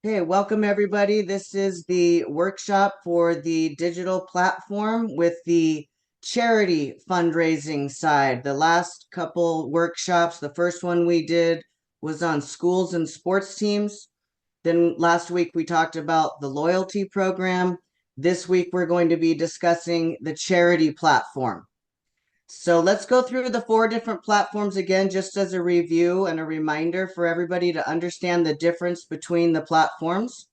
Hey, welcome everybody. This is the workshop for the digital platform with the charity fundraising side. The last couple workshops, the first one we did was on schools and sports teams. Then last week we talked about the loyalty program. This week we're going to be discussing the charity platform. So let's go through the 4 different platforms again, just as a review and a reminder for everybody to understand the difference between the platforms.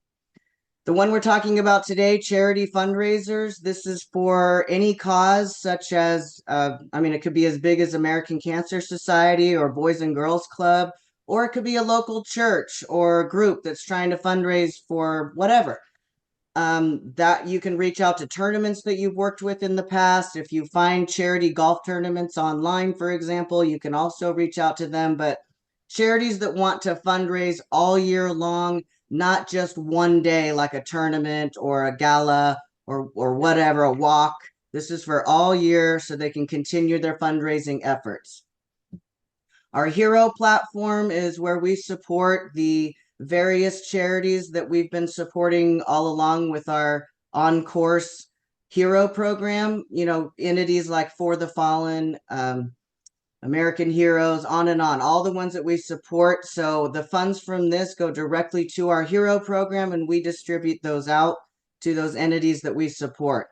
The one we're talking about today, charity fundraisers, this is for any cause such as, it could be as big as American Cancer Society or Boys and Girls Club, or it could be a local church or group that's trying to fundraise for whatever. That you can reach out to tournaments that you've worked with in the past. If you find charity golf tournaments online, for example, you can also reach out to them. But charities that want to fundraise all year long, not just one day like a tournament or a gala or whatever, a walk. This is for all year so they can continue their fundraising efforts. Our Hero platform is where we support the various charities that we've been supporting all along with our on-course Hero program, entities like For the Fallen, American Heroes, on and on, all the ones that we support. So the funds from this go directly to our Hero program and we distribute those out to those entities that we support.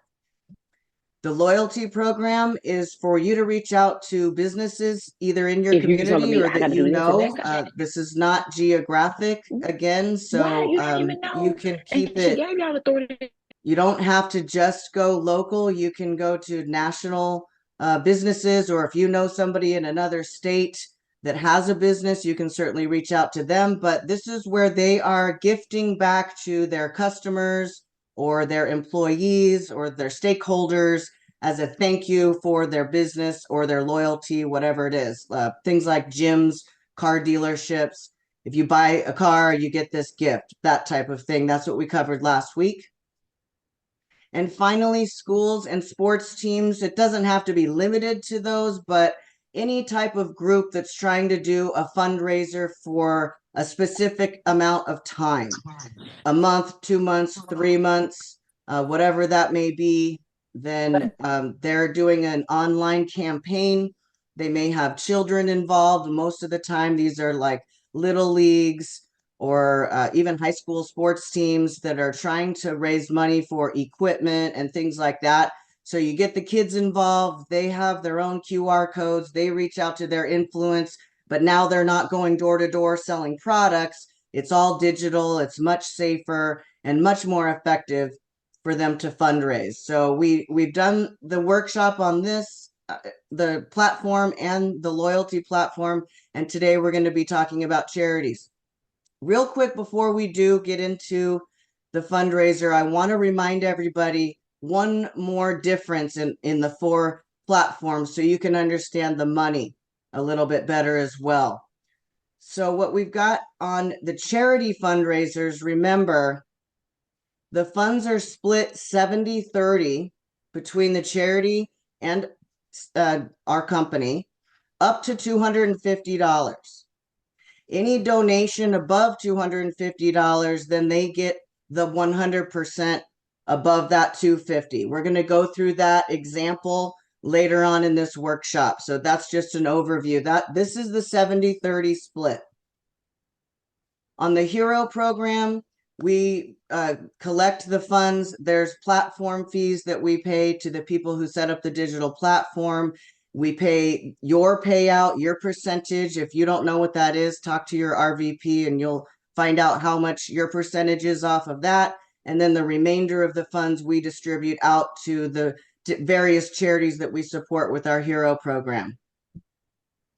The loyalty program is for you to reach out to businesses either in your If you telling community me or I that gotta do this and that, This is not geographic again, why so you don't even you know? can And keep she it. gave y'all authority. You don't have to just go local. You can go to national businesses, or if you know somebody in another state that has a business, you can certainly reach out to them. But this is where they are gifting back to their customers or their employees or their stakeholders as a thank you for their business or their loyalty, whatever it is. Things like gyms, car dealerships. If you buy a car, you get this gift, that type of thing. That's what we covered last week. And finally, schools and sports teams. It doesn't have to be limited to those, but any type of group that's trying to do a fundraiser for a specific amount of time, a month, 2 months, 3 months, whatever that may be, then they're doing an online campaign. They may have children involved. Most of the time, these are like little leagues or even high school sports teams that are trying to raise money for equipment and things like that. So you get the kids involved. They have their own QR codes. They reach out to their influence, but now they're not going door to door selling products. It's all digital. It's much safer and much more effective for them to fundraise. So we've done the workshop on this, the platform and the loyalty platform, and today we're going to be talking about charities. Real quick before we do get into the fundraiser, I want to remind everybody one more difference in the 4 platforms so you can understand the money a little bit better as well. So what we've got on the charity fundraisers, remember, the funds are split 70-30 between the charity and our company, up to $250. Any donation above $250, then they get the 100% above that 250. We're going to go through that example later on in this workshop. So that's just an overview. This is the 70-30 split. On the Hero program, we collect the funds. There's platform fees that we pay to the people who set up the digital platform. We pay your payout, your percentage. If you don't know what that is, talk to your RVP and you'll find out how much your percentage is off of that. And then the remainder of the funds we distribute out to the various charities that we support with our Hero program.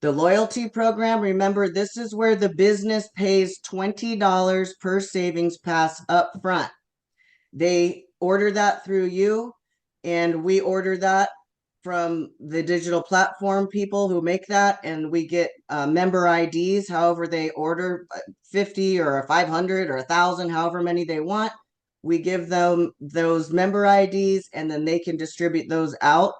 The loyalty program, remember, this is where the business pays $20 per savings pass up front. They order that through you, and we order that from the digital platform people who make that, and we get member IDs, however they order 50 or 500 or 1,000, however many they want. We give them those member IDs, and then they can distribute those out.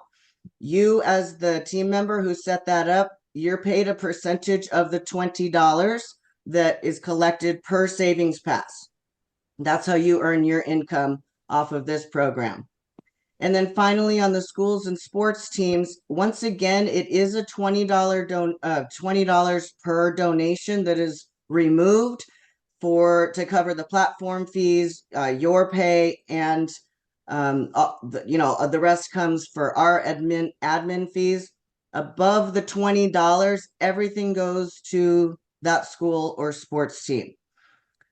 You, as the team member who set that up, you're paid a percentage of the $20 that is collected per savings pass. That's how you earn your income off of this program. And then finally, on the schools and sports teams, once again, it is a $20 per donation that is removed to cover the platform fees, your pay, and the rest comes for our admin fees. Above the $20, everything goes to that school or sports team.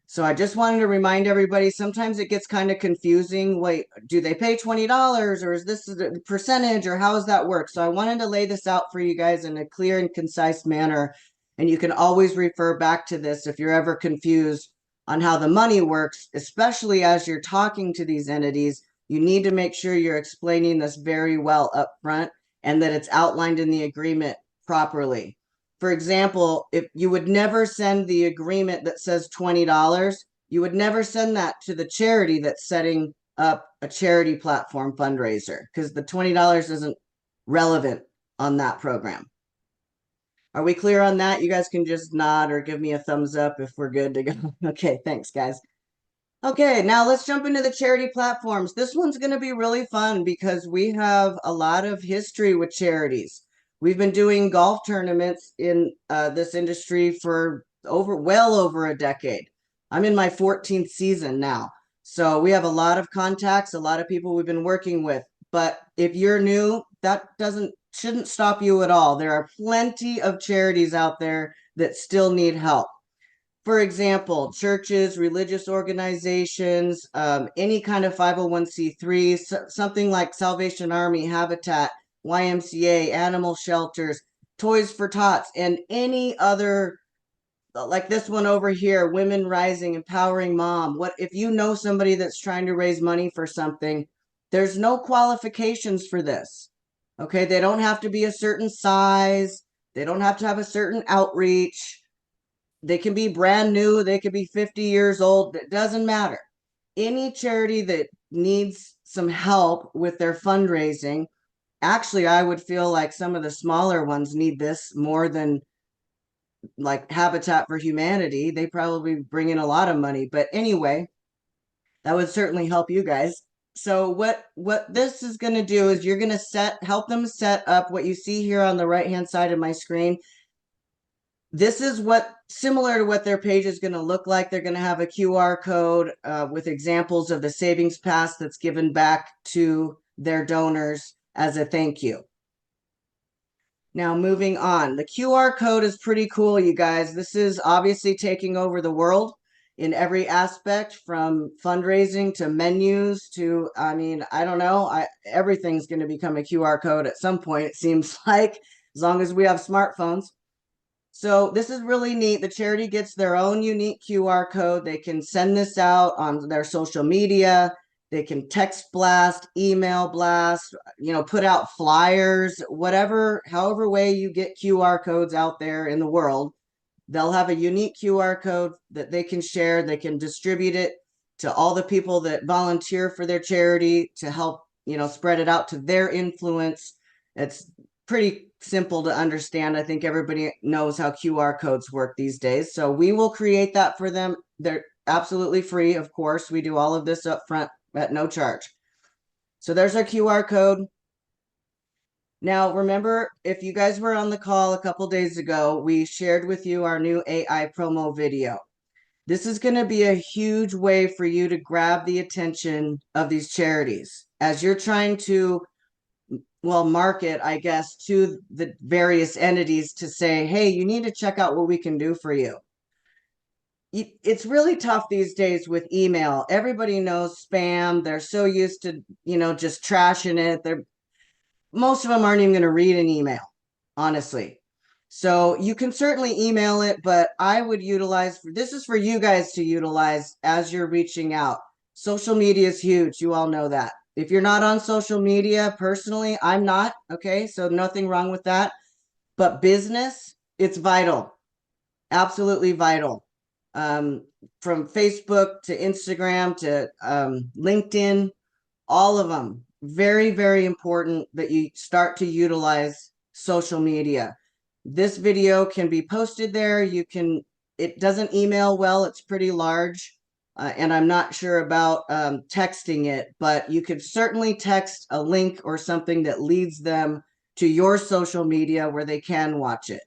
So I just wanted to remind everybody, sometimes it gets kind of confusing. Wait, do they pay $20 or is this a percentage or how does that work? So I wanted to lay this out for you guys in a clear and concise manner. And you can always refer back to this if you're ever confused on how the money works, especially as you're talking to these entities. You need to make sure you're explaining this very well up front and that it's outlined in the agreement properly. For example, if you would never send the agreement that says $20, you would never send that to the charity that's setting up a charity platform fundraiser because the $20 isn't relevant on that program. Are we clear on that? You guys can just nod or give me a thumbs up if we're good to go. Okay, thanks, guys. Okay, now let's jump into the charity platforms. This one's going to be really fun because we have a lot of history with charities. We've been doing golf tournaments in this industry for well over a decade. I'm in my 14th season now. So we have a lot of contacts, a lot of people we've been working with. But if you're new, that shouldn't stop you at all. There are plenty of charities out there that still need help. For example, churches, religious organizations, any kind of 501c3, something like Salvation Army, Habitat, YMCA, animal shelters, Toys for Tots, and any other, like this one over here, Women Rising, Empowering Mom. What if you know somebody that's trying to raise money for something? There's no qualifications for this. Okay, they don't have to be a certain size. They don't have to have a certain outreach. They can be brand new, they could be 50 years old, it doesn't matter. Any charity that needs some help with their fundraising, actually, I would feel like some of the smaller ones need this more than like Habitat for Humanity. They probably bring in a lot of money, but anyway, that would certainly help you guys. So what this is going to do is you're going to help them set up what you see here on the right hand side of my screen. This is similar to what their page is going to look like. They're going to have a QR code with examples of the savings pass that's given back to their donors as a thank you. Now, moving on, the QR code is pretty cool, you guys. This is obviously taking over the world in every aspect, from fundraising to menus to, I mean, I don't know, everything's going to become a QR code at some point, it seems like, as long as we have smartphones. So this is really neat. The charity gets their own unique QR code. They can send this out on their social media. They can text blast, email blast, put out flyers, however way you get QR codes out there in the world. They'll have a unique QR code that they can share. They can distribute it to all the people that volunteer for their charity to help, spread it out to their influence. It's pretty simple to understand. I think everybody knows how QR codes work these days. So we will create that for them. They're absolutely free, of course. We do all of this up front at no charge. So there's our QR code. Now, remember, if you guys were on the call a couple days ago, we shared with you our new AI promo video. This is going to be a huge way for you to grab the attention of these charities as you're trying to, market, I guess, to the various entities to say, hey, you need to check out what we can do for you. It's really tough these days with email. Everybody knows spam. They're so used to, just trashing it. Most of them aren't even going to read an email, honestly. So you can certainly email it, but I would this is for you guys to utilize as you're reaching out. Social media is huge. You all know that. If you're not on social media, personally, I'm not. Okay. So nothing wrong with that. But business, it's vital. Absolutely vital. From Facebook to Instagram to LinkedIn, all of them. Very, very important that you start to utilize social media. This video can be posted there. It doesn't email well. It's pretty large. and I'm not sure about texting it, but you could certainly text a link or something that leads them to your social media where they can watch it.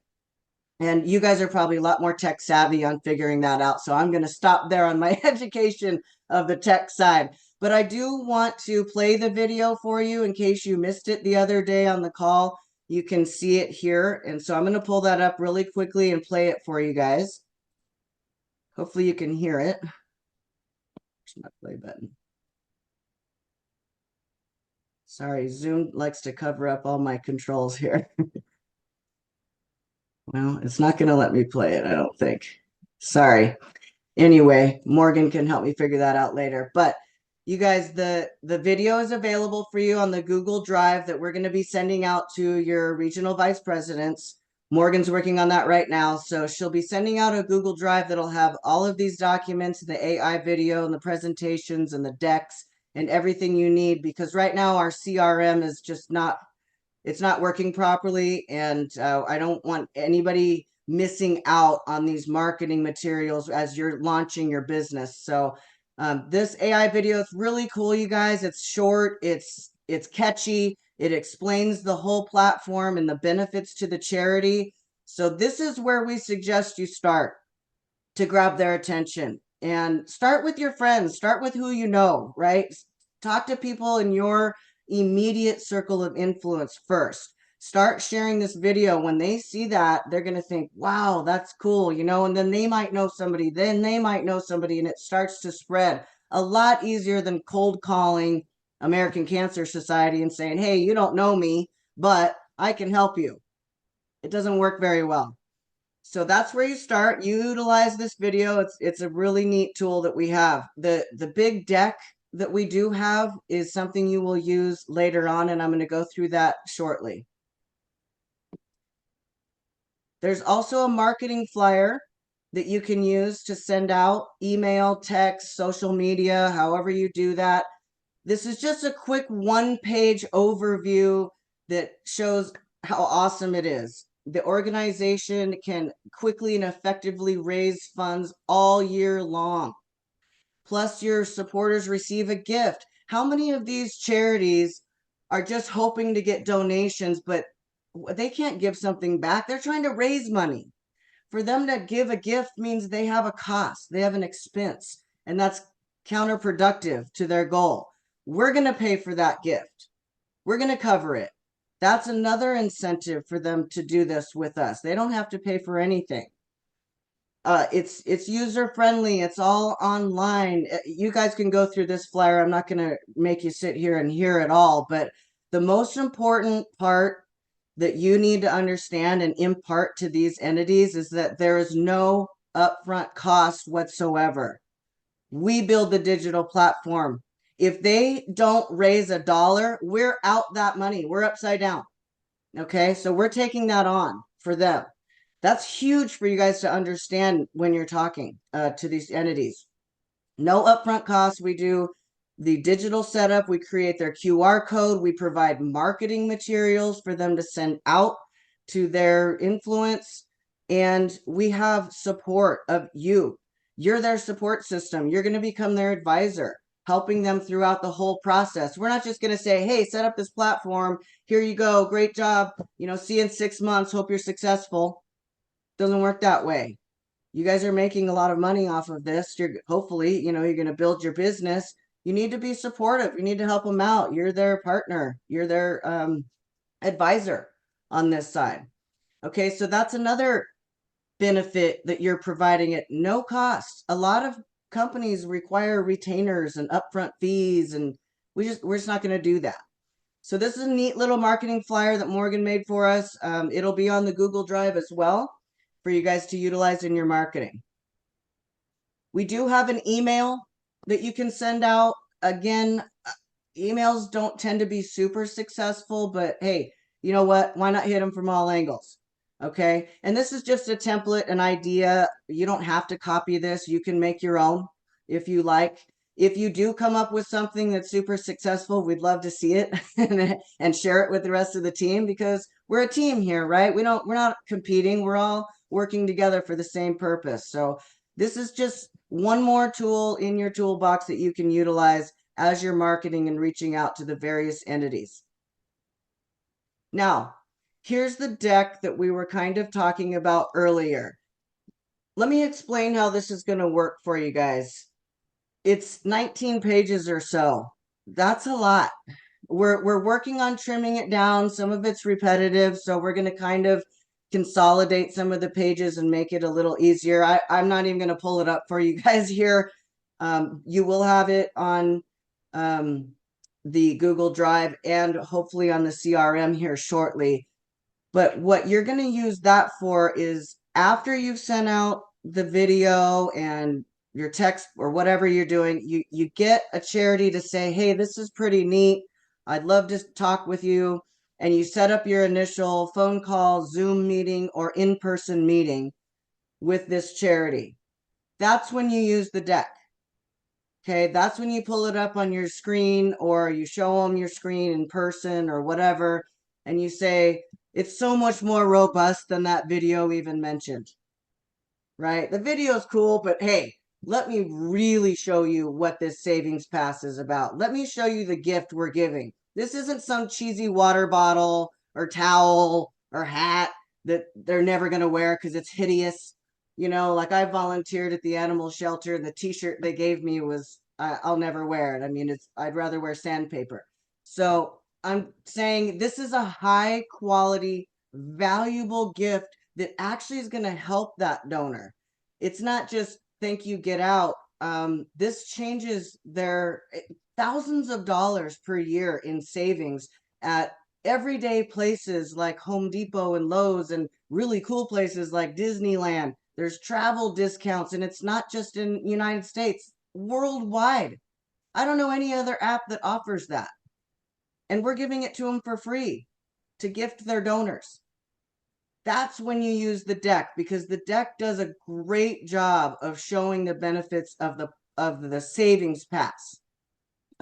And you guys are probably a lot more tech savvy on figuring that out. So I'm going to stop there on my education of the tech side. But I do want to play the video for you in case you missed it the other day on the call. You can see it here. And so I'm going to pull that up really quickly and play it for you guys. Hopefully you can hear it. Where's my play button? Sorry, Zoom likes to cover up all my controls here. Well, it's not going to let me play it, I don't think. Sorry. Anyway, Morgan can help me figure that out later. But you guys, the video is available for you on the Google Drive that we're going to be sending out to your regional vice presidents. Morgan's working on that right now. So she'll be sending out a Google Drive that'll have all of these documents, the AI video and the presentations and the decks and everything you need, because right now our CRM is just not, it's not working properly. And I don't want anybody missing out on these marketing materials as you're launching your business. So this AI video is really cool, you guys. It's short, it's catchy, it explains the whole platform and the benefits to the charity. So this is where we suggest you start to grab their attention. And start with your friends, start with who you know, right? Talk to people in your immediate circle of influence first. Start sharing this video. When they see that, they're going to think, wow, that's cool, you know, and then they might know somebody, then they might know somebody, and it starts to spread a lot easier than cold calling American Cancer Society and saying, hey, you don't know me, but I can help you. It doesn't work very well. So that's where you start. You utilize this video. It's a really neat tool that we have. The big deck that we do have is something you will use later on, and I'm going to go through that shortly. There's also a marketing flyer that you can use to send out email, text, social media, however you do that. This is just a quick one-page overview that shows how awesome it is. The organization can quickly and effectively raise funds all year long. Plus, your supporters receive a gift. How many of these charities are just hoping to get donations, but they can't give something back? They're trying to raise money. For them to give a gift means they have a cost, they have an expense, and that's counterproductive to their goal. We're going to pay for that gift. We're going to cover it. That's another incentive for them to do this with us. They don't have to pay for anything. It's user friendly. It's all online. You guys can go through this flyer. I'm not going to make you sit here and hear it all, but the most important part that you need to understand and impart to these entities is that there is no upfront cost whatsoever. We build the digital platform. If they don't raise a dollar, we're out that money. We're upside down. Okay, so we're taking that on for them. That's huge for you guys to understand when you're talking to these entities. No upfront costs. We do the digital setup. We create their QR code. We provide marketing materials for them to send out to their influence. And we have support of you. You're their support system. You're going to become their advisor, helping them throughout the whole process. We're not just going to say, hey, set up this platform. Here you go. Great job. You know, see you in 6 months. Hope you're successful. Doesn't work that way. You guys are making a lot of money off of this. You're hopefully, you know, you're going to build your business. You need to be supportive. You need to help them out. You're their partner. You're their advisor on this side. Okay, so that's another benefit that you're providing at no cost. A lot of companies require retainers and upfront fees, and we're just not going to do that. So this is a neat little marketing flyer that Morgan made for us. It'll be on the Google Drive as well for you guys to utilize in your marketing. We do have an email that you can send out. Again, emails don't tend to be super successful, but hey, you know what? Why not hit them from all angles? Okay. And this is just a template, an idea. You don't have to copy this. You can make your own if you like. If you do come up with something that's super successful, we'd love to see it and share it with the rest of the team, because we're a team here, right? We're not competing. We're all working together for the same purpose. So This is just one more tool in your toolbox that you can utilize as you're marketing and reaching out to the various entities. Now, here's the deck that we were kind of talking about earlier. Let me explain how this is going to work for you guys. It's 19 pages or so. That's a lot. We're working on trimming it down. Some of it's repetitive, so we're going to kind of consolidate some of the pages and make it a little easier. I'm not even going to pull it up for you guys here. You will have it on the Google Drive and hopefully on the CRM here shortly. But what you're going to use that for is after you've sent out the video and your text or whatever you're doing, you get a charity to say, hey, this is pretty neat. I'd love to talk with you. And you set up your initial phone call, Zoom meeting, or in-person meeting with this charity. That's when you use the deck. Okay, that's when you pull it up on your screen or you show them your screen in person or whatever, and you say, it's so much more robust than that video even mentioned, right? The video is cool, but hey, let me really show you what this savings pass is about. Let me show you the gift we're giving. This isn't some cheesy water bottle or towel or hat that they're never going to wear because it's hideous. You know, like I volunteered at the animal shelter and the t-shirt they gave me was, I'll never wear it. I mean, I'd rather wear sandpaper. So I'm saying this is a high quality, valuable gift that actually is going to help that donor. It's not just thank you, get out. This changes their thousands of dollars per year in savings at everyday places like Home Depot and Lowe's and really cool places like Disneyland. There's travel discounts, and it's not just in United States, worldwide. I don't know any other app that offers that. And we're giving it to them for free to gift their donors. That's when you use the deck, because the deck does a great job of showing the benefits of the savings pass.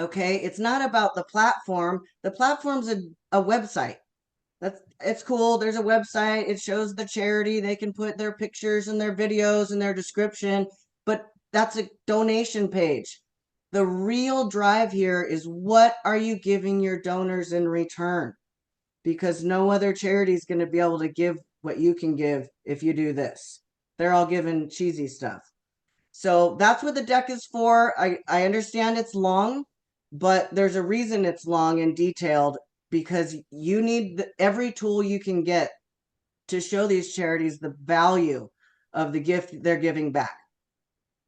Okay, it's not about the platform. The platform's a website. It's cool. There's a website. It shows the charity. They can put their pictures and their videos and their description, but that's a donation page. The real drive here is, what are you giving your donors in return? Because no other charity is going to be able to give what you can give if you do this. They're all giving cheesy stuff. So that's what the deck is for. I understand it's long, but there's a reason it's long and detailed, because you need every tool you can get to show these charities the value of the gift they're giving back.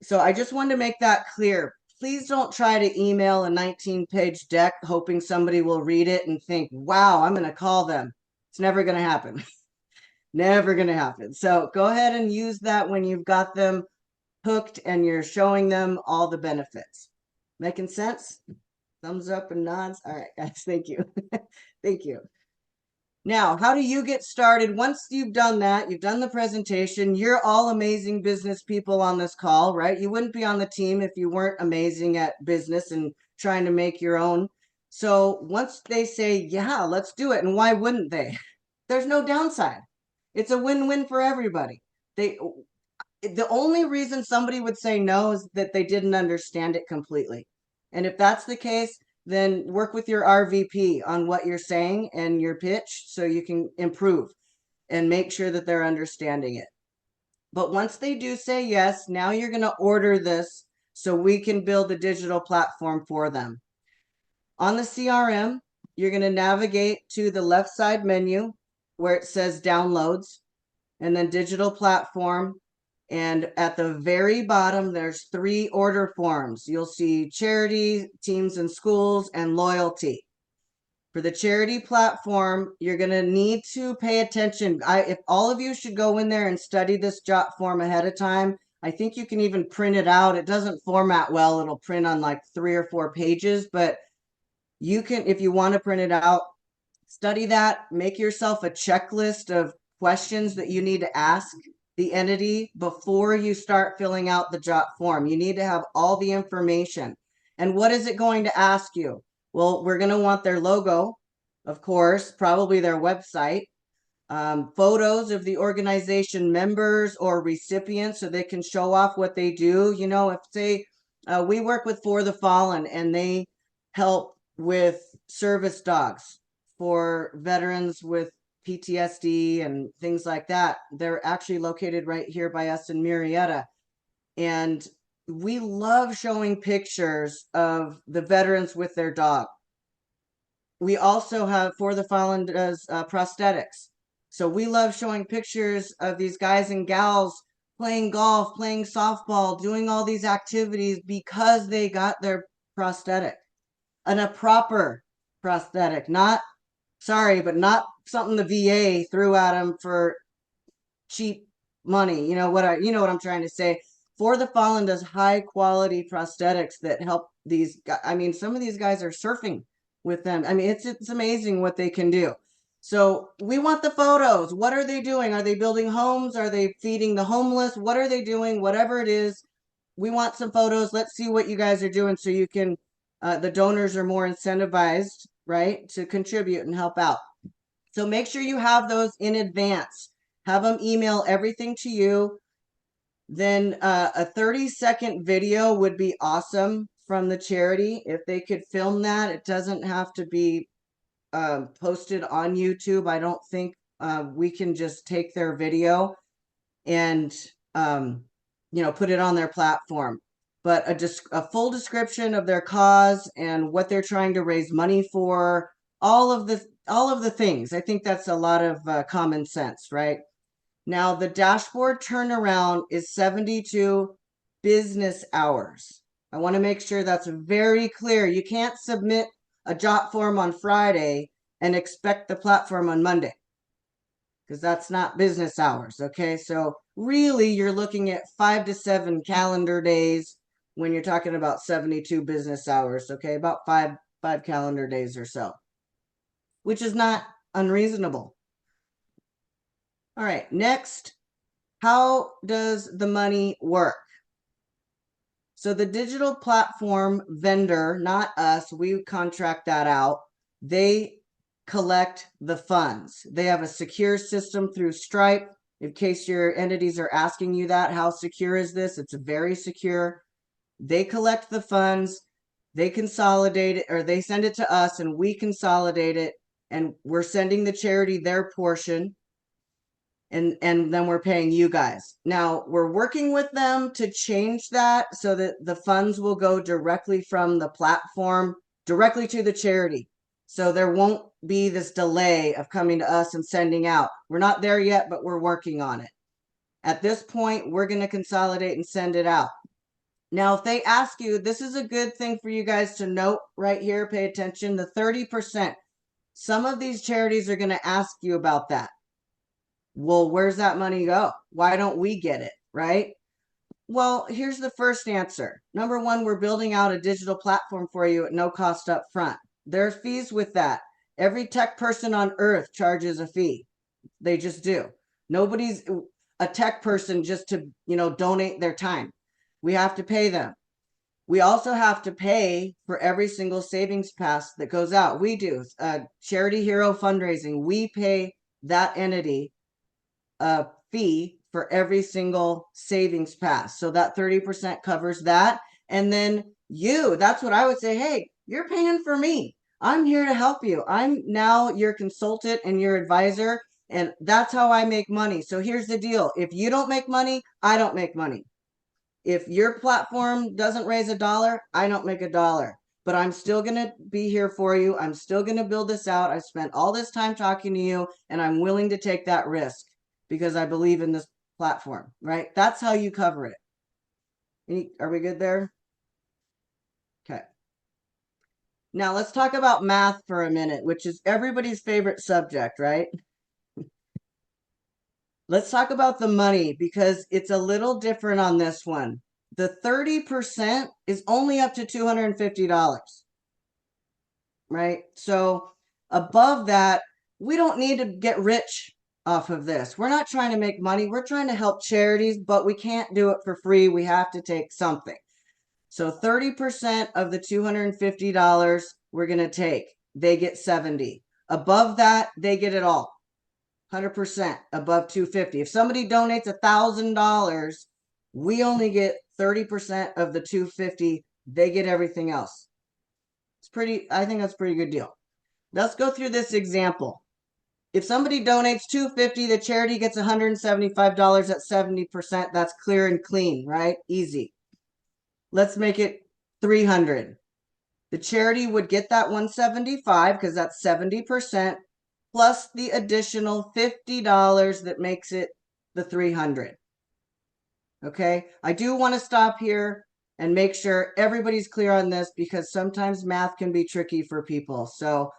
So I just wanted to make that clear. Please don't try to email a 19-page deck hoping somebody will read it and think, wow, I'm going to call them. It's never going to happen. Never going to happen. So go ahead and use that when you've got them hooked and you're showing them all the benefits. Making sense? Thumbs up and nods. All right, guys, thank you. Thank you. Now, how do you get started? Once you've done that, you've done the presentation, you're all amazing business people on this call, right? You wouldn't be on the team if you weren't amazing at business and trying to make your own. So once they say, yeah, let's do it, and why wouldn't they? There's no downside. It's a win-win for everybody. The only reason somebody would say no is that they didn't understand it completely. And if that's the case, then work with your RVP on what you're saying and your pitch so you can improve and make sure that they're understanding it. But once they do say yes, now you're going to order this so we can build a digital platform for them. On the CRM, you're going to navigate to the left side menu where it says downloads, and then digital platform. And at the very bottom, there's 3 order forms. You'll see charity, teams and schools, and loyalty. For the charity platform, you're going to need to pay attention. If all of you should go in there and study this jot form ahead of time. I think you can even print it out. It doesn't format well. It'll print on like 3 or 4 pages, but you can, if you want to print it out, study that, make yourself a checklist of questions that you need to ask the entity before you start filling out the jot form. You need to have all the information. And what is it going to ask you? Well, we're going to want their logo, of course, probably their website. photos of the organization members or recipients so they can show off what they do. You know, if say we work with For the Fallen and they help with service dogs for veterans with PTSD and things like that. They're actually located right here by us in Murrieta. And we love showing pictures of the veterans with their dog. We also have For the Fallen does prosthetics. So we love showing pictures of these guys and gals playing golf, playing softball, doing all these activities because they got their prosthetic and a proper prosthetic, not sorry, but not something the VA threw at them for cheap money. You know what I'm trying to say. For the Fallen does high quality prosthetics that help these guys. I mean, some of these guys are surfing with them. I mean, it's amazing what they can do. So we want the photos. What are they doing? Are they building homes? Are they feeding the homeless? What are they doing? Whatever it is, we want some photos. Let's see what you guys are doing so you can, the donors are more incentivized, right, to contribute and help out. So make sure you have those in advance. Have them email everything to you. Then a 30-second video would be awesome from the charity. If they could film that, it doesn't have to be posted on YouTube. I don't think we can just take their video and put it on their platform. But a full description of their cause and what they're trying to raise money for, all of the things. I think that's a lot of common sense, right? Now, the dashboard turnaround is 72 business hours. I want to make sure that's very clear. You can't submit a jot form on Friday and expect the platform on Monday because that's not business hours. Okay, so really you're looking at 5 to 7 calendar days when you're talking about 72 business hours. Okay, about five calendar days or so, which is not unreasonable. All right, next, how does the money work? So the digital platform vendor, not us, we contract that out. They collect the funds. They have a secure system through Stripe. In case your entities are asking you that, how secure is this? It's very secure. They collect the funds, they consolidate it, or they send it to us and we consolidate it, and we're sending the charity their portion. And then we're paying you guys. Now we're working with them to change that so that the funds will go directly from the platform directly to the charity. So there won't be this delay of coming to us and sending out. We're not there yet, but we're working on it. At this point, we're going to consolidate and send it out. Now, if they ask you, this is a good thing for you guys to note right here, pay attention, the 30%. Some of these charities are going to ask you about that. Well, where's that money go? Why don't we get it, right? Well, here's the first answer. Number one, we're building out a digital platform for you at no cost up front. There are fees with that. Every tech person on earth charges a fee. They just do. Nobody's a tech person just to, donate their time. We have to pay them. We also have to pay for every single savings pass that goes out. We do. Charity Hero Fundraising, we pay that entity a fee for every single savings pass. So that 30% covers that. And then that's what I would say. Hey, you're paying for me. I'm here to help you. I'm now your consultant and your advisor. And that's how I make money. So here's the deal. If you don't make money, I don't make money. If your platform doesn't raise $1, I don't make $1. But I'm still going to be here for you. I'm still going to build this out. I spent all this time talking to you, and I'm willing to take that risk because I believe in this platform, right? That's how you cover it. Are we good there? Okay. Now let's talk about math for a minute, which is everybody's favorite subject, right? Let's talk about the money because it's a little different on this one. The 30% is only up to $250, right? So above that, we don't need to get rich off of this. We're not trying to make money. We're trying to help charities, but we can't do it for free. We have to take something. So 30% of the $250 we're going to take. They get 70. Above that, they get it all. 100% above 250. If somebody donates $1,000, we only get 30% of the 250. They get everything else. I think that's a pretty good deal. Let's go through this example. If somebody donates $250, the charity gets $175 at 70%. That's clear and clean, right? Easy. Let's make it $300. The charity would get that $175 because that's 70% plus the additional $50 that makes it the $300. Okay, I do want to stop here and make sure everybody's clear on this because sometimes math can be tricky for people. So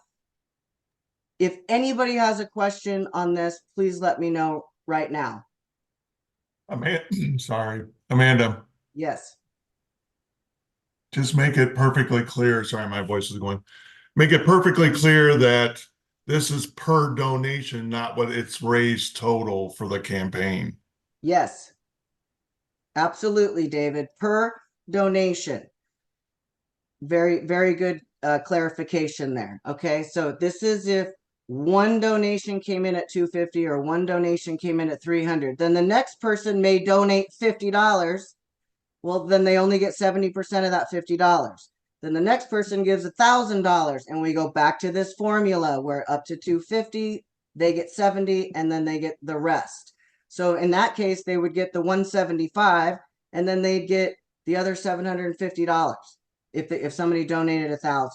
if anybody has a question on this, please let me know right now. Amanda, Yes. just make it perfectly clear. Sorry, my voice is going. Make it perfectly clear that this is per donation, not what it's raised total for the campaign. Yes. Absolutely, David. Per donation. Very, very good clarification there. Okay, so this is if one donation came in at 250 or one donation came in at 300. Then the next person may donate $50. Well, then they only get 70% of that $50. Then the next person gives $1,000, and we go back to this formula where up to 250, they get 70, and then they get the rest. So in that case, they would get the 175, and then they'd get the other $750 if somebody donated 1,000.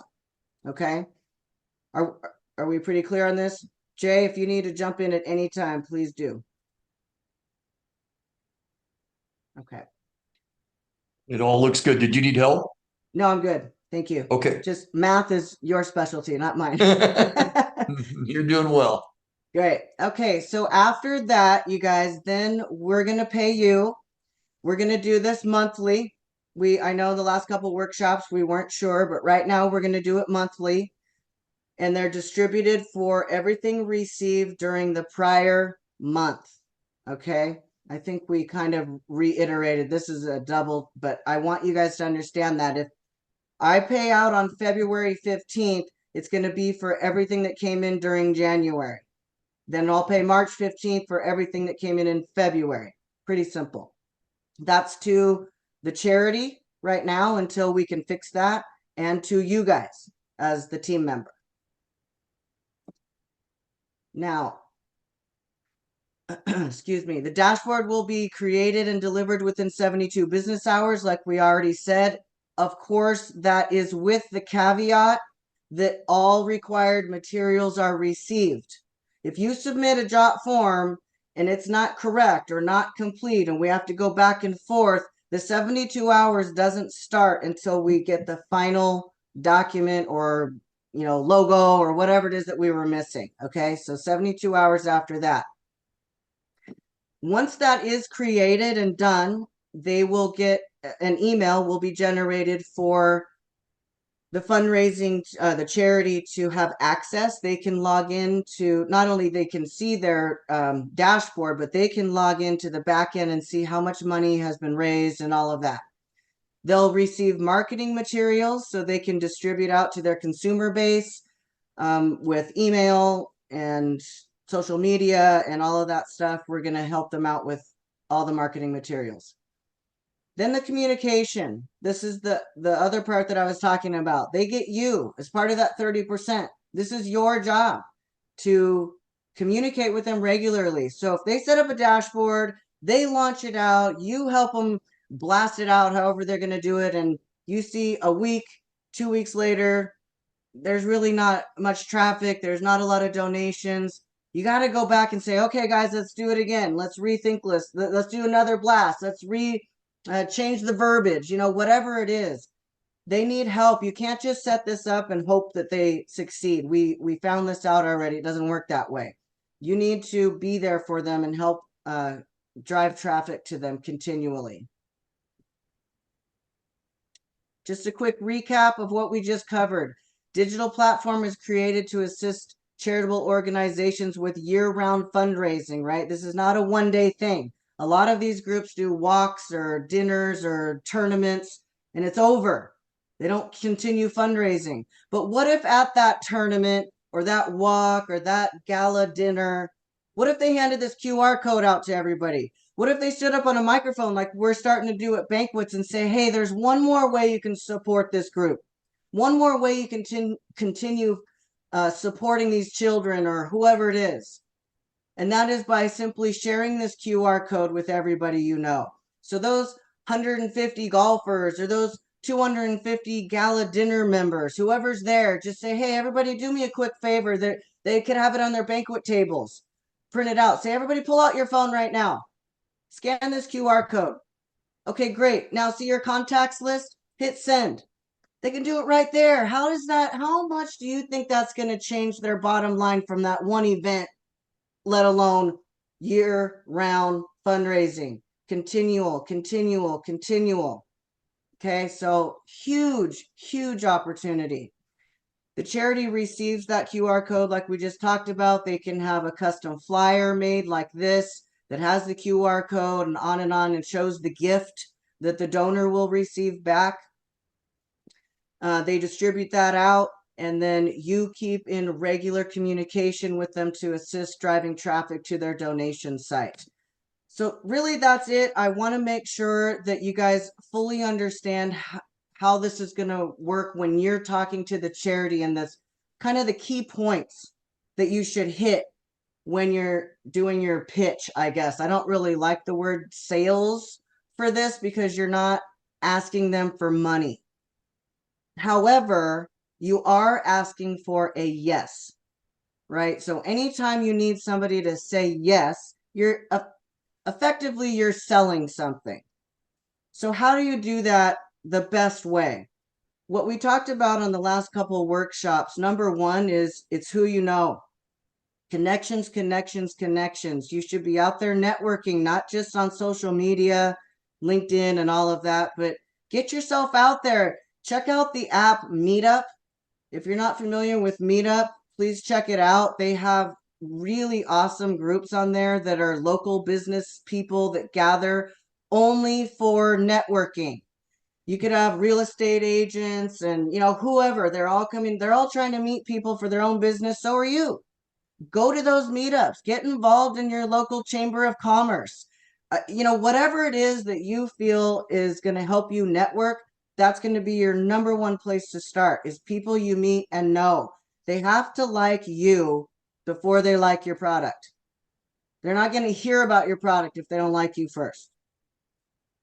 Okay, are we pretty clear on this? Jay, if you need to jump in at any time, please do. Okay. It all looks good. Did you need help? No, I'm good. Thank you. Okay. Just math is your specialty, not mine. You're doing well. Great. Okay, so after that, you guys, then we're going to pay you. We're going to do this monthly. I know the last couple workshops we weren't sure, but right now we're going to do it monthly. And they're distributed for everything received during the prior month. Okay? I think we kind of reiterated this is a double, but I want you guys to understand that if I pay out on February 15th, it's going to be for everything that came in during January. Then I'll pay March 15th for everything that came in February. Pretty simple. That's to the charity right now until we can fix that, and to you guys as the team member. Now, excuse me, the dashboard will be created and delivered within 72 business hours, like we already said. Of course, that is with the caveat that all required materials are received. If you submit a JOT form and it's not correct or not complete and we have to go back and forth, the 72 hours doesn't start until we get the final document or logo or whatever it is that we were missing. Okay, so 72 hours after that. Once that is created and done, they will get an email will be generated for the fundraising, the charity to have access. They can log in to, not only they can see their dashboard, but they can log into the back end and see how much money has been raised and all of that. They'll receive marketing materials so they can distribute out to their consumer base with email and social media and all of that stuff. We're going to help them out with all the marketing materials. Then the communication. This is the other part that I was talking about. They get you as part of that 30%. This is your job to communicate with them regularly. So if they set up a dashboard, they launch it out, you help them blast it out however they're going to do it, and you see a week, 2 weeks later, there's really not much traffic, there's not a lot of donations. You got to go back and say, okay guys, let's do it again, let's rethink this, let's do another blast, let's change the verbiage, whatever it is. They need help. You can't just set this up and hope that they succeed. We found this out already. It doesn't work that way. You need to be there for them and help drive traffic to them continually. Just a quick recap of what we just covered. Digital platform is created to assist charitable organizations with year-round fundraising, right? This is not a one-day thing. A lot of these groups do walks or dinners or tournaments, and it's over. They don't continue fundraising. But what if at that tournament or that walk or that gala dinner, What if they handed this QR code out to everybody? What if they stood up on a microphone like we're starting to do at banquets and say, hey, there's one more way you can support this group. One more way you can continue supporting these children or whoever it is. And that is by simply sharing this QR code with everybody you know. So those 150 golfers or those 250 gala dinner members, whoever's there, just say, hey, everybody, do me a quick favor. They could have it on their banquet tables. Print it out. Say, everybody, pull out your phone right now. Scan this QR code. Okay, great. Now see your contacts list? Hit send. They can do it right there. How much do you think that's going to change their bottom line from that one event, let alone year-round fundraising? Continual. Okay, so huge opportunity. The charity receives that QR code like we just talked about. They can have a custom flyer made like this that has the QR code and on and shows the gift that the donor will receive back. They distribute that out, and then you keep in regular communication with them to assist driving traffic to their donation site. So really that's it. I want to make sure that you guys fully understand how this is going to work when you're talking to the charity, and that's kind of the key points that you should hit when you're doing your pitch, I guess. I don't really like the word sales for this because you're not asking them for money. However, you are asking for a yes, right? So anytime you need somebody to say yes, you're effectively you're selling something. So how do you do that the best way? What we talked about on the last couple of workshops, number one is it's who you know. Connections. You should be out there networking, not just on social media, LinkedIn and all of that, but get yourself out there. Check out the app Meetup. If you're not familiar with Meetup, please check it out. They have really awesome groups on there that are local business people that gather only for networking. You could have real estate agents and, whoever. They're all trying to meet people for their own business. So are you. Go to those meetups, get involved in your local chamber of commerce. Whatever it is that you feel is going to help you network, that's going to be your number one place to start, is people you meet and know. They have to like you before they like your product. They're not going to hear about your product if they don't like you first.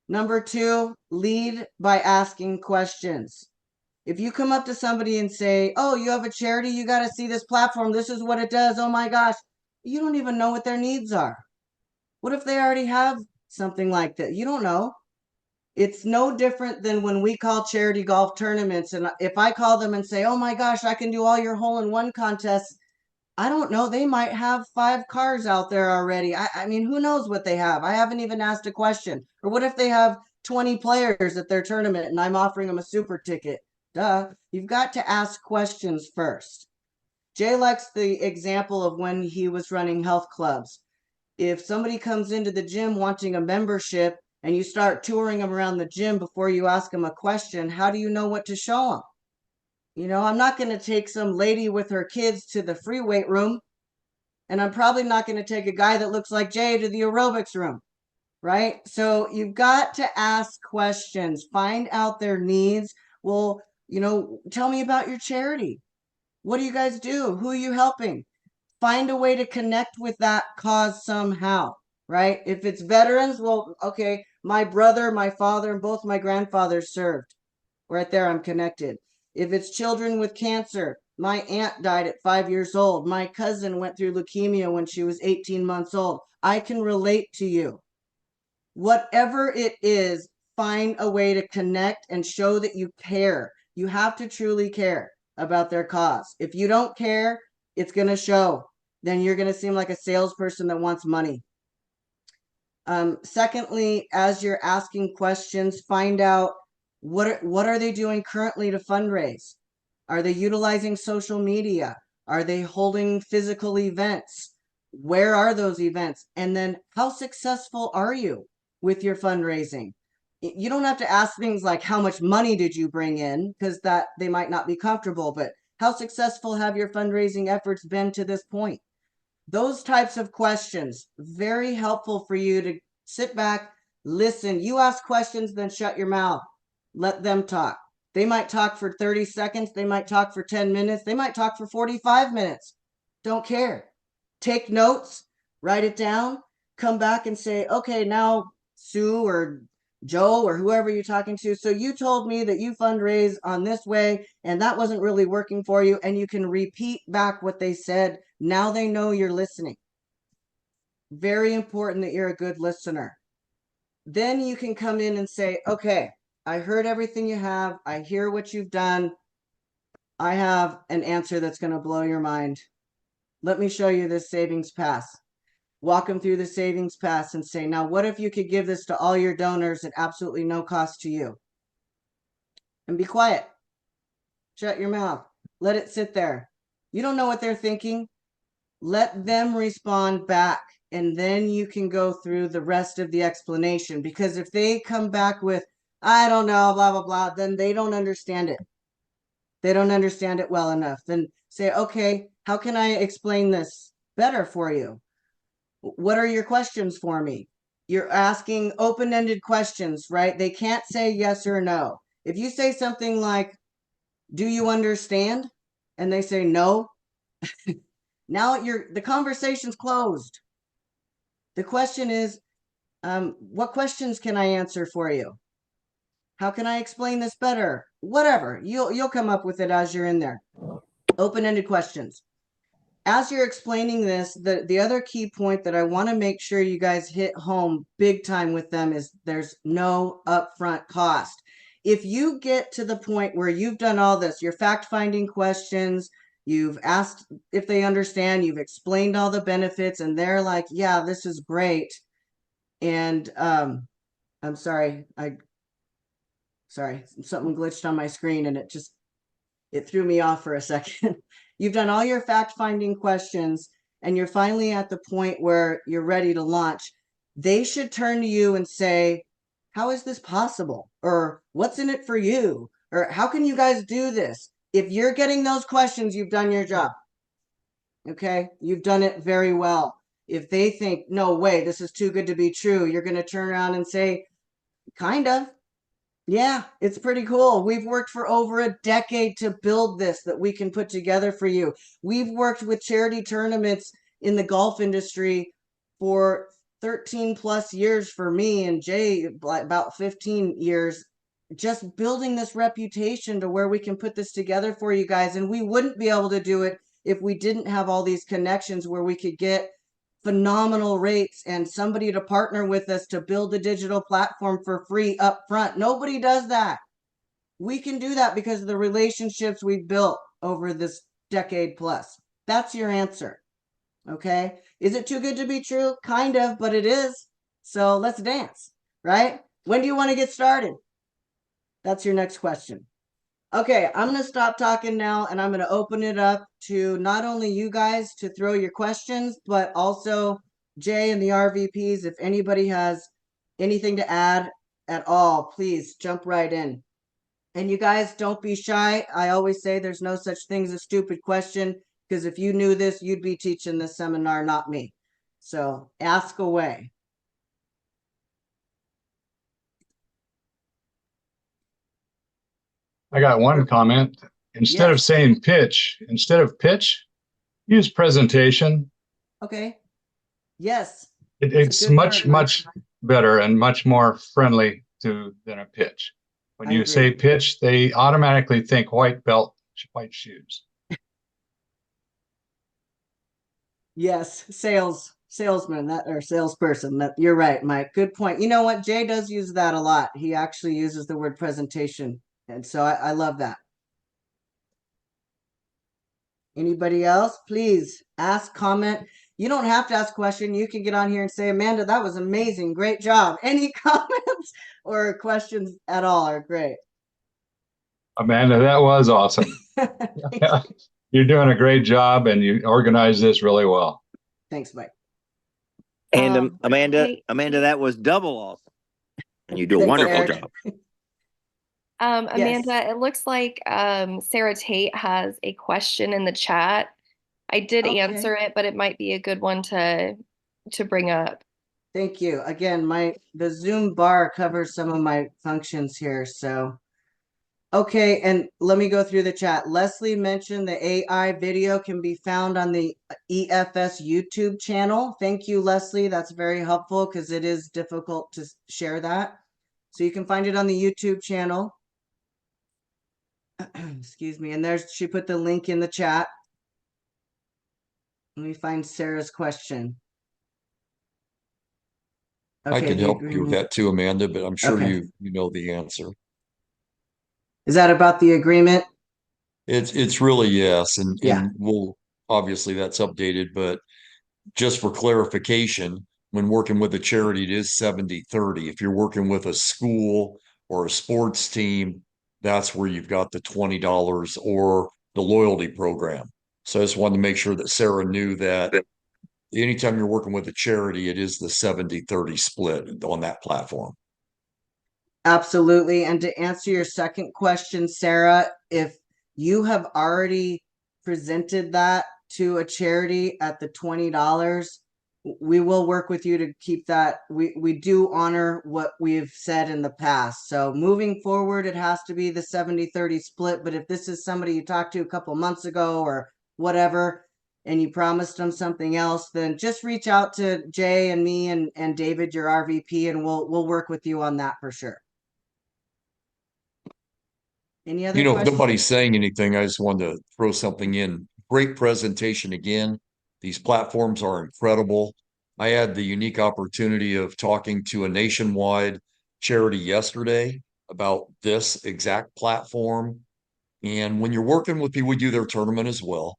Number two, lead by asking questions. If you come up to somebody and say, oh, you have a charity, you got to see this platform. This is what it does. Oh my gosh. You don't even know what their needs are. What if they already have something like that? You don't know. It's no different than when we call charity golf tournaments. And if I call them and say, oh my gosh, I can do all your hole-in-one contests, I don't know. They might have 5 cars out there already. I mean, who knows what they have? I haven't even asked a question. Or what if they have 20 players at their tournament and I'm offering them a super ticket? Duh. You've got to ask questions first. Jay likes the example of when he was running health clubs. If somebody comes into the gym wanting a membership and you start touring them around the gym before you ask them a question, how do you know what to show them? I'm not going to take some lady with her kids to the free weight room, and I'm probably not going to take a guy that looks like Jay to the aerobics room, right? So you've got to ask questions, find out their needs. Well, tell me about your charity. What do you guys do? Who are you helping? Find a way to connect with that cause somehow, right? If it's veterans, well, okay, my brother, my father, and both my grandfathers served. Right there, I'm connected. If it's children with cancer, my aunt died at 5 years old. My cousin went through leukemia when she was 18 months old. I can relate to you. Whatever it is, find a way to connect and show that you care. You have to truly care about their cause. If you don't care, it's going to show. Then you're going to seem like a salesperson that wants money. Secondly, as you're asking questions, find out what are they doing currently to fundraise? Are they utilizing social media? Are they holding physical events? Where are those events? And then how successful are you with your fundraising? You don't have to ask things like how much money did you bring in, because that they might not be comfortable, but how successful have your fundraising efforts been to this point? Those types of questions, very helpful for you to sit back, listen. You ask questions, then shut your mouth. Let them talk. They might talk for 30 seconds. They might talk for 10 minutes. They might talk for 45 minutes. Don't care. Take notes, write it down, come back and say, okay, now Sue or Joe or whoever you're talking to. So you told me that you fundraise on this way and that wasn't really working for you. And you can repeat back what they said. Now they know you're listening. Very important that you're a good listener. Then you can come in and say, okay, I heard everything you have. I hear what you've done. I have an answer that's going to blow your mind. Let me show you this savings pass. Walk them through the savings pass and say, now, what if you could give this to all your donors at absolutely no cost to you? And be quiet. Shut your mouth. Let it sit there. You don't know what they're thinking. Let them respond back. And then you can go through the rest of the explanation. Because if they come back with, I don't know, blah, blah, blah, then they don't understand it. They don't understand it well enough. Then say, okay, how can I explain this better for you? What are your questions for me? You're asking open-ended questions, right? They can't say yes or no. If you say something like, do you understand? And they say no, now the conversation's closed. The question is, what questions can I answer for you? How can I explain this better? Whatever. You'll come up with it as you're in there. Open-ended questions. As you're explaining this, the other key point that I want to make sure you guys hit home big time with them is there's no upfront cost. If you get to the point where you've done all this, your fact-finding questions, you've asked if they understand, you've explained all the benefits, and they're like, yeah, this is great. And I'm sorry, something glitched on my screen and it threw me off for a second. You've done all your fact-finding questions and you're finally at the point where you're ready to launch. They should turn to you and say, how is this possible? Or what's in it for you? Or how can you guys do this? If you're getting those questions, you've done your job. Okay, you've done it very well. If they think, no way, this is too good to be true, you're going to turn around and say, kind of. Yeah, it's pretty cool. We've worked for over a decade to build this that we can put together for you. We've worked with charity tournaments in the golf industry for 13 plus years for me and Jay, about 15 years, just building this reputation to where we can put this together for you guys. And we wouldn't be able to do it if we didn't have all these connections where we could get phenomenal rates and somebody to partner with us to build a digital platform for free up front. Nobody does that. We can do that because of the relationships we've built over this decade plus. That's your answer. Okay. Is it too good to be true? Kind of, but it is. So let's dance, right? When do you want to get started? That's your next question. Okay, I'm going to stop talking now and I'm going to open it up to not only you guys to throw your questions, but also Jay and the RVPs. If anybody has anything to add at all, please jump right in. And you guys don't be shy. I always say there's no such thing as a stupid question, because if you knew this, you'd be teaching this seminar, not me. So ask away. I got one comment. Instead of Yes. saying pitch, use presentation. Okay. Yes. It's good much, word, Mike. much better and much more friendly than a pitch. When I you agree. say pitch, they automatically think white belt, white shoes. Yes, salesman, or salesperson. That you're right, Mike. Good point. You know what? Jay does use that a lot. He actually uses the word presentation, and so I love that. Anybody else? Please ask, comment. You don't have to ask a question. You can get on here and say, Amanda, that was amazing. Great job. Any comments or questions at all are great. Amanda, that was awesome. You're doing a great job and you organized this really well. Thanks, Mike. And Amanda, hey- that was double awesome. And you do a Thanks, wonderful Eric. job. Amanda, it looks like Sarah Tate has a question in the chat. I did Okay. answer it, but it might be a good one to bring up. Thank you. Again, the Zoom bar covers some of my functions here, so. Okay, and let me go through the chat. Leslie mentioned the AI video can be found on the EFS YouTube channel. Thank you, Leslie. That's very helpful because it is difficult to share that. So you can find it on the YouTube channel. Excuse me. And she put the link in the chat. Let me find Sarah's question. I Okay, can the help you with agreement. that too, Amanda, but I'm sure Okay. you know the answer. Is that about the agreement? It's really yes, and Yeah. we'll obviously that's updated, but just for clarification, when working with a charity, it is 70-30. If you're working with a school or a sports team, that's where you've got the $20 or the loyalty program. So I just wanted to make sure that Sarah knew that anytime you're working with a charity, it is the 70-30 split on that platform. Absolutely. And to answer your second question, Sarah, if you have already presented that to a charity at the $20, we will work with you to keep that. We do honor what we've said in the past. So moving forward, it has to be the 70-30 split. But if this is somebody you talked to a couple months ago or whatever, and you promised them something else, then just reach out to Jay and me and David, your RVP, and we'll work with you on that for sure. Any other You know, if questions? nobody's saying anything, I just wanted to throw something in. Great presentation again. These platforms are incredible. I had the unique opportunity of talking to a nationwide charity yesterday about this exact platform. And when you're working with people, we do their tournament as well.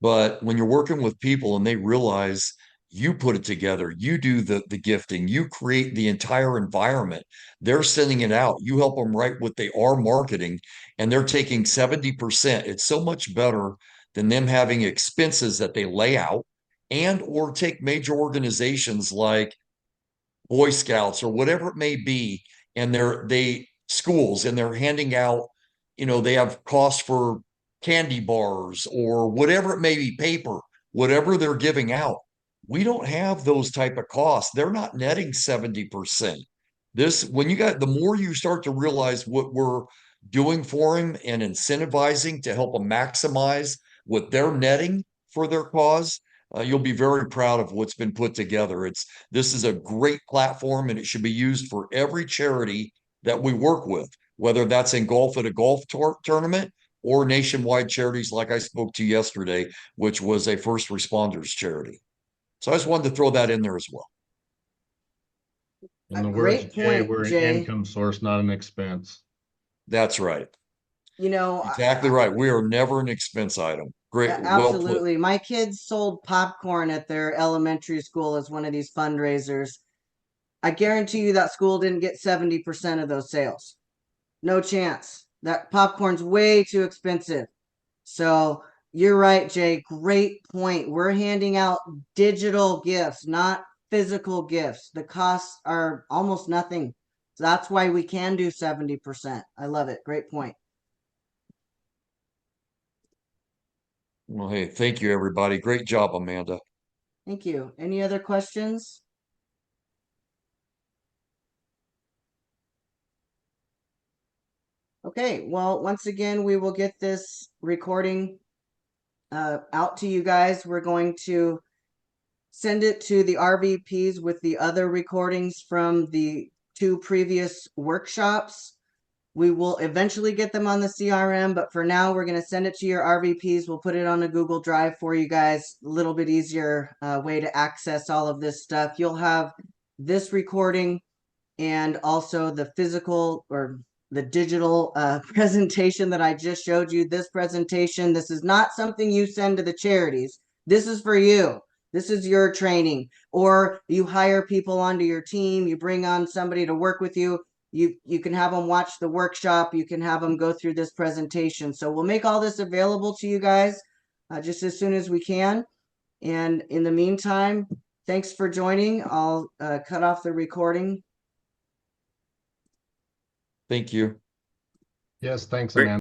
But when you're working with people and they realize you put it together, you do the gifting, you create the entire environment, they're sending it out, you help them write what they are marketing, and they're taking 70%. It's so much better than them having expenses that they lay out and or take major organizations like Boy Scouts or whatever it may be, and they schools and they're handing out, they have costs for candy bars or whatever it may be, paper, whatever they're giving out. We don't have those type of costs. They're not netting 70%. When the more you start to realize what we're doing for them and incentivizing to help them maximize what they're netting for their cause, you'll be very proud of what's been put together. This is a great platform and it should be used for every charity that we work with, whether that's in golf at a golf tournament or nationwide charities like I spoke to yesterday, which was a first responders charity. So I just wanted to throw that in there as well. In the words Great of Jay, point, we're an Jay. income source, not an expense. That's right. Exactly right. We are never an expense item. Great. Well put. Absolutely. My kids sold popcorn at their elementary school as one of these fundraisers. I guarantee you that school didn't get 70% of those sales. No chance. That popcorn's way too expensive. So you're right, Jay. Great point. We're handing out digital gifts, not physical gifts. The costs are almost nothing. So that's why we can do 70%. I love it. Great point. Well, hey, thank you, everybody. Great job, Amanda. Thank you. Any other questions? Okay, well, once again, we will get this recording out to you guys. We're going to send it to the RVPs with the other recordings from the 2 previous workshops. We will eventually get them on the CRM, but for now, we're going to send it to your RVPs. We'll put it on a Google Drive for you guys. A little bit easier way to access all of this stuff. You'll have this recording and also the physical or the digital presentation that I just showed you. This presentation, this is not something you send to the charities. This is for you. This is your training. Or you hire people onto your team. You bring on somebody to work with you. You can have them watch the workshop. You can have them go through this presentation. So we'll make all this available to you guys just as soon as we can. And in the meantime, thanks for joining. I'll cut off the recording. Thank you. Yes, thanks, Great. Amanda.